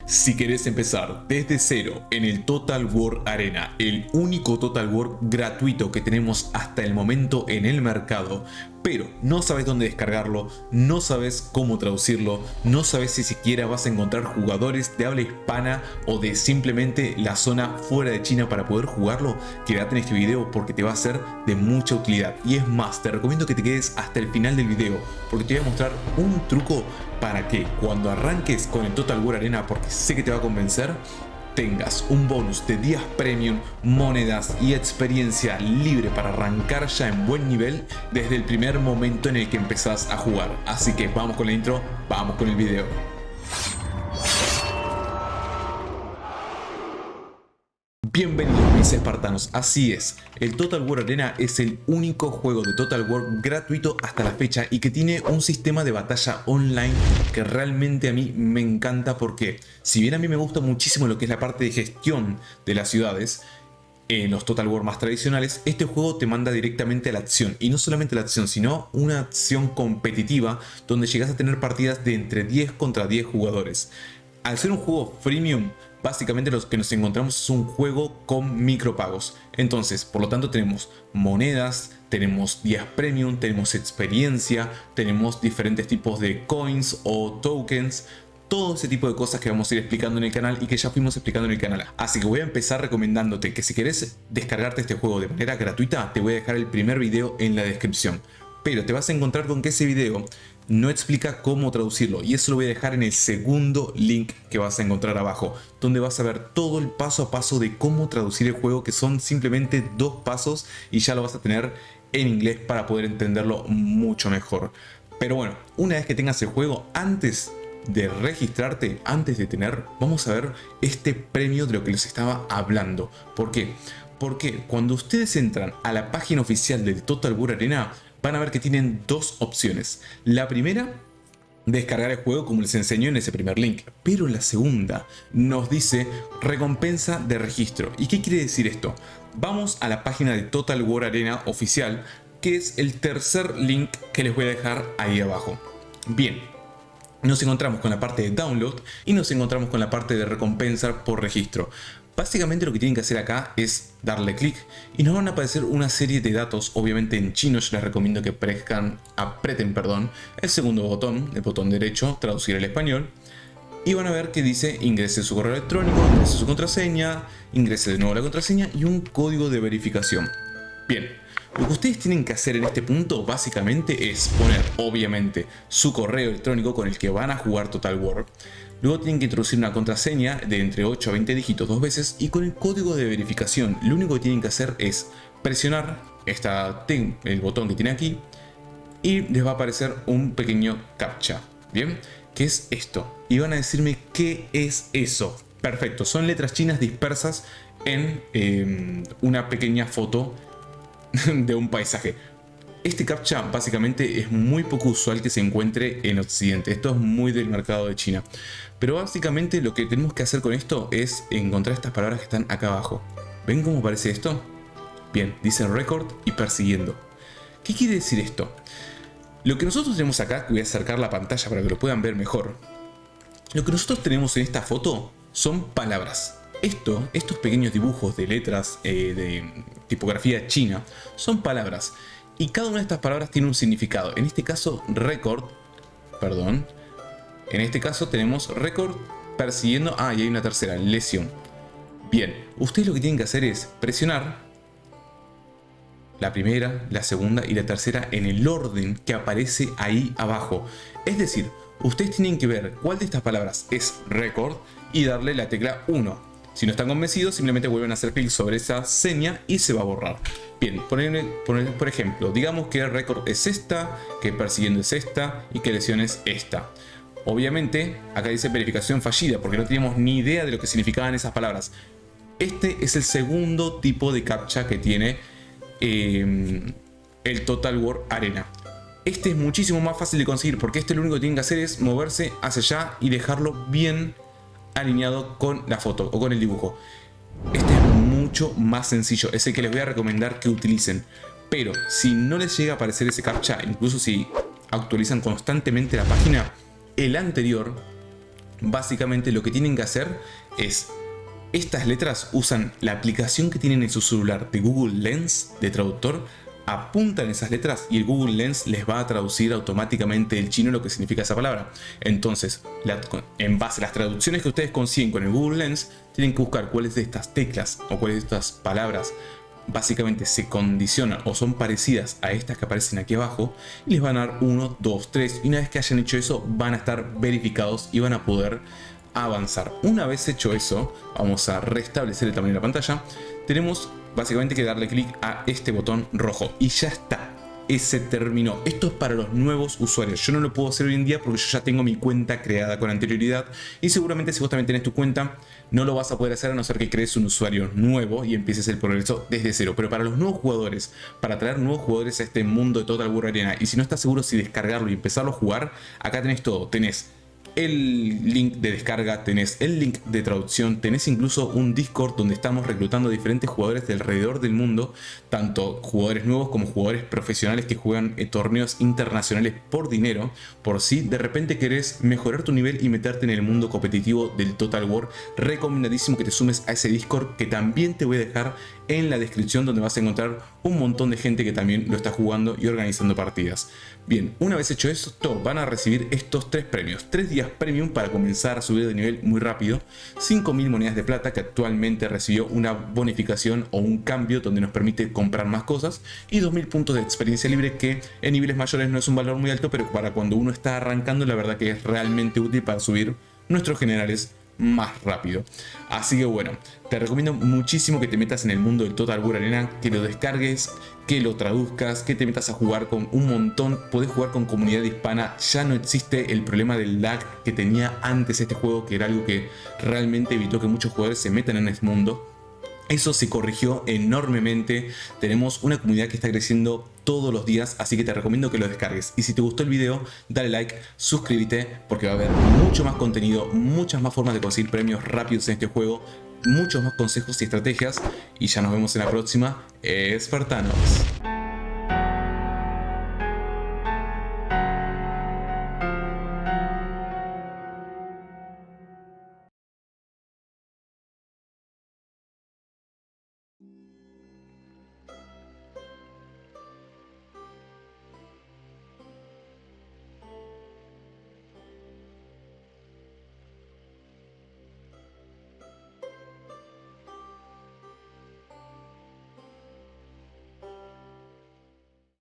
Si querés empezar desde cero en el Total War Arena, el único Total War gratuito que tenemos hasta el momento en el mercado, pero no sabes dónde descargarlo, no sabes cómo traducirlo, no sabes si siquiera vas a encontrar jugadores de habla hispana o de simplemente la zona fuera de China para poder jugarlo, quédate en este video porque te va a ser de mucha utilidad. Y es más, te recomiendo que te quedes hasta el final del video porque te voy a mostrar un truco para que cuando arranques con el Total War Arena, porque sé que te va a convencer, tengas un bonus de días premium, monedas y experiencia libre para arrancar ya en buen nivel desde el primer momento en el que empezás a jugar. Así que vamos con la intro, vamos con el video. Bienvenidos mis espartanos, así es, el Total War Arena es el único juego de Total War gratuito hasta la fecha y que tiene un sistema de batalla online que realmente a mí me encanta porque si bien a mí me gusta muchísimo lo que es la parte de gestión de las ciudades, en los Total War más tradicionales, este juego te manda directamente a la acción y no solamente a la acción, sino una acción competitiva donde llegas a tener partidas de entre 10 contra 10 jugadores. Al ser un juego freemium, básicamente lo que nos encontramos es un juego con micropagos. Entonces, por lo tanto, tenemos monedas, tenemos días premium, tenemos experiencia, tenemos diferentes tipos de coins o tokens. Todo ese tipo de cosas que vamos a ir explicando en el canal y que ya fuimos explicando en el canal. Así que voy a empezar recomendándote que si querés descargarte este juego de manera gratuita, te voy a dejar el primer video en la descripción. Pero te vas a encontrar con que ese video no explica cómo traducirlo y eso lo voy a dejar en el segundo link que vas a encontrar abajo, donde vas a ver todo el paso a paso de cómo traducir el juego, que son simplemente 2 pasos y ya lo vas a tener en inglés para poder entenderlo mucho mejor. Pero bueno, una vez que tengas el juego, antes de registrarte, antes de tener, vamos a ver este premio de lo que les estaba hablando. ¿Por qué? Porque cuando ustedes entran a la página oficial del Total War Arena, van a ver que tienen 2 opciones. La primera, descargar el juego como les enseñó en ese primer link, pero la segunda nos dice recompensa de registro. ¿Y qué quiere decir esto? Vamos a la página de Total War Arena oficial, que es el tercer link que les voy a dejar ahí abajo. Bien, nos encontramos con la parte de download y nos encontramos con la parte de recompensa por registro. Básicamente lo que tienen que hacer acá es darle clic y nos van a aparecer una serie de datos, obviamente en chino. Yo les recomiendo que aprieten el segundo botón, el botón derecho, traducir al español, y van a ver que dice ingrese su correo electrónico, ingrese su contraseña, ingrese de nuevo la contraseña y un código de verificación. Bien, lo que ustedes tienen que hacer en este punto básicamente es poner obviamente su correo electrónico con el que van a jugar Total War. Luego tienen que introducir una contraseña de entre 8 a 20 dígitos 2 veces y con el código de verificación lo único que tienen que hacer es presionar el botón que tiene aquí y les va a aparecer un pequeño captcha. Bien, ¿qué es esto? Y van a decirme qué es eso. Perfecto, son letras chinas dispersas en una pequeña foto de un paisaje. Este captcha básicamente es muy poco usual que se encuentre en Occidente. Esto es muy del mercado de China. Pero básicamente lo que tenemos que hacer con esto es encontrar estas palabras que están acá abajo. ¿Ven cómo aparece esto? Bien, dice record y persiguiendo. ¿Qué quiere decir esto? Lo que nosotros tenemos acá, que voy a acercar la pantalla para que lo puedan ver mejor. Lo que nosotros tenemos en esta foto son palabras. Estos pequeños dibujos de letras de tipografía china son palabras. Y cada una de estas palabras tiene un significado. En este caso, En este caso tenemos record, persiguiendo. Y hay una tercera, lesión. Bien, ustedes lo que tienen que hacer es presionar la primera, la segunda y la tercera en el orden que aparece ahí abajo. Es decir, ustedes tienen que ver cuál de estas palabras es record y darle la tecla 1. Si no están convencidos, simplemente vuelven a hacer clic sobre esa seña y se va a borrar. Bien, por ejemplo, digamos que el récord es esta, que persiguiendo es esta y que lesión es esta. Obviamente, acá dice verificación fallida porque no teníamos ni idea de lo que significaban esas palabras. Este es el segundo tipo de captcha que tiene el Total War Arena. Este es muchísimo más fácil de conseguir porque lo único que tienen que hacer es moverse hacia allá y dejarlo bien alineado con la foto o con el dibujo. Este es mucho más sencillo, es el que les voy a recomendar que utilicen. Pero si no les llega a aparecer ese captcha, incluso si actualizan constantemente la página, el anterior básicamente lo que tienen que hacer es, estas letras usan la aplicación que tienen en su celular de Google Lens de traductor, apuntan esas letras y el Google Lens les va a traducir automáticamente el chino lo que significa esa palabra. Entonces, en base a las traducciones que ustedes consiguen con el Google Lens, tienen que buscar cuáles de estas teclas o cuáles de estas palabras básicamente se condicionan o son parecidas a estas que aparecen aquí abajo, y les van a dar 1, 2, 3, y una vez que hayan hecho eso van a estar verificados y van a poder avanzar. Una vez hecho eso, vamos a restablecer el tamaño de la pantalla. Tenemos básicamente que darle clic a este botón rojo y ya está. Se terminó. Esto es para los nuevos usuarios. Yo no lo puedo hacer hoy en día porque yo ya tengo mi cuenta creada con anterioridad, y seguramente si vos también tenés tu cuenta no lo vas a poder hacer a no ser que crees un usuario nuevo y empieces el progreso desde cero. Pero para los nuevos jugadores, para traer nuevos jugadores a este mundo de Total War Arena, y si no estás seguro si descargarlo y empezarlo a jugar, acá tenés todo. Tenés el link de descarga, tenés el link de traducción, tenés incluso un Discord donde estamos reclutando diferentes jugadores de alrededor del mundo, tanto jugadores nuevos como jugadores profesionales que juegan en torneos internacionales por dinero, por si de repente querés mejorar tu nivel y meterte en el mundo competitivo del Total War. Recomendadísimo que te sumes a ese Discord, que también te voy a dejar en la descripción, donde vas a encontrar un montón de gente que también lo está jugando y organizando partidas. Bien, una vez hecho esto, van a recibir estos 3 premios. 3 días premium para comenzar a subir de nivel muy rápido, 5.000 monedas de plata, que actualmente recibió una bonificación o un cambio donde nos permite comprar más cosas, y 2.000 puntos de experiencia libre, que en niveles mayores no es un valor muy alto, pero para cuando uno está arrancando la verdad que es realmente útil para subir nuestros generales más rápido. Así que bueno, te recomiendo muchísimo que te metas en el mundo del Total War Arena, que lo descargues, que lo traduzcas, que te metas a jugar con un montón. Podés jugar con comunidad hispana, ya no existe el problema del lag que tenía antes este juego, que era algo que realmente evitó que muchos jugadores se metan en este mundo. Eso se corrigió enormemente. Tenemos una comunidad que está creciendo todos los días, así que te recomiendo que lo descargues. Y si te gustó el video, dale like, suscríbete, porque va a haber mucho más contenido, muchas más formas de conseguir premios rápidos en este juego, muchos más consejos y estrategias. Y ya nos vemos en la próxima, Espartanos.